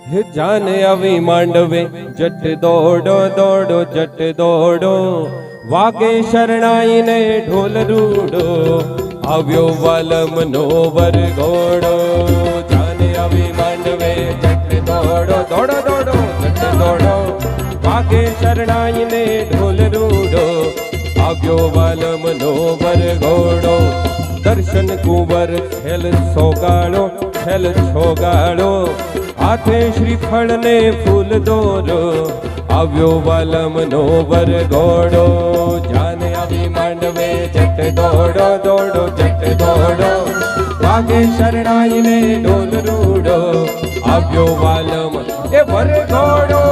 હે જાને આવી માંડવે જટ દોડો દોડો જટ દોડો, વાગે શરણાઈને ઢોલ રૂડો, આવ્યો વાલમનો વરઘોડો. જાને આવી માંડવે જટ દોડો દોડો દોડો જટ દોડો, વાગે શરણાઈને ઢોલ રૂડો, આવ્યો વાલમનો વરઘોડો. દર્શન કુંવર ખેલ સોગાળો ખેલ છોગાળો, હાથે શ્રીફળ ને ફૂલ દોરો, આવ્યો વાલમનો વરઘોડો. જાને આવી માંડવે જટ દોડો દોડો જટ દોડો, વાગે શરણાઈને ઢોલ રૂડો, આવ્યો વાલમ એ વરઘોડો.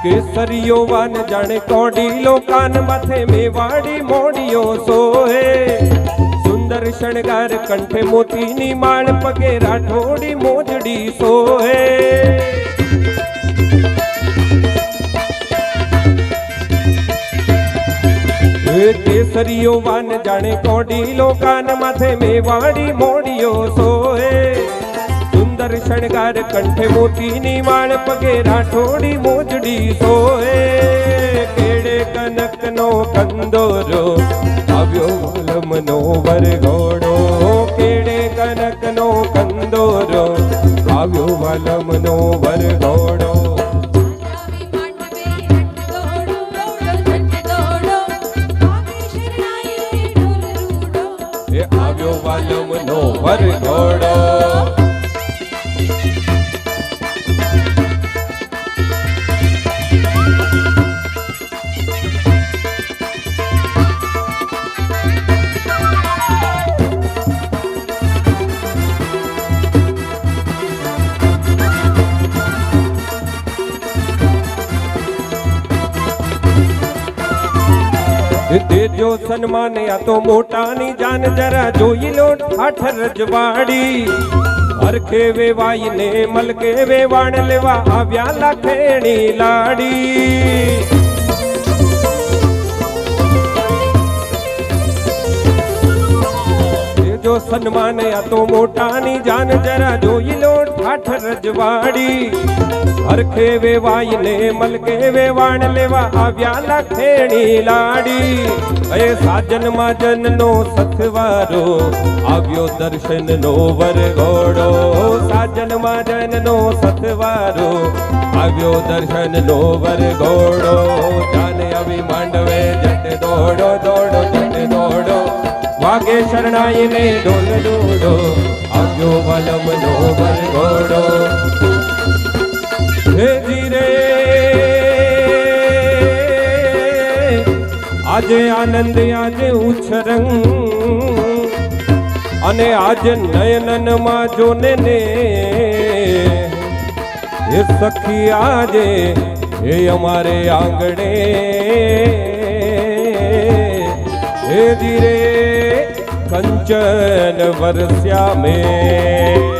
કેસરીયો વાન જાણે કોડીલો, કાન માથે મેવાડી મોડીઓ સોહે, સુંદર શણગાર કંઠે મોતીની માળ, પગે રાઠોડી મોજડી સોહે. કેસરીયો વાન જાણે કોડીલો, કાન માથે મેવાડી મોડીઓ સોહે, સુંદર શણગાર કંઠે મોતીની માળ, પગે રાઠોડી મોજડી સોહે. કેડે કનકનો કંદોરો, આવ્યો વાલમનો વરઘોડો. કેડે કનકનો કંદોરો, આવ્યો વાલમનો વરઘોડો. આવ્યો વાલમનો વરઘોડો. દેજો સન્માન આ તો મોટાની જાન, જરા જોઈ લો ઠાઠ રજવાડી. હરખે વેવાઈને મલકે વેવાણ લેવા, આવ્યા લાખેણી લાડી. દેજો સન્માન આ તો મોટાની જાન, જરા જોઈ લો ઠાઠ રજવાડી. હરખે વેવાઈને મલકે વેવાણ લેવા, આવ્યા લાખેણી લાડી. એ સાજન માજનનો સથવારો, આવ્યો દર્શનનો વરઘોડો. સાજન માજનનો સથવારો, આવ્યો દર્શનનો વરઘોડો. જાને આવી માંડવે જટ દોડો દોડો જટ દોડો, વાગે શરણાઈને ઢોલ રૂડો, આવ્યો વાલમનો વરઘોડો. હે ધીરે આજે આનંદ આજે ઉછરંગ, અને આજે નયનનમાં જોને ને એ સખી આજે એ અમારે આંગણે. હે ધીરે કંચન વરસ્યા મેં.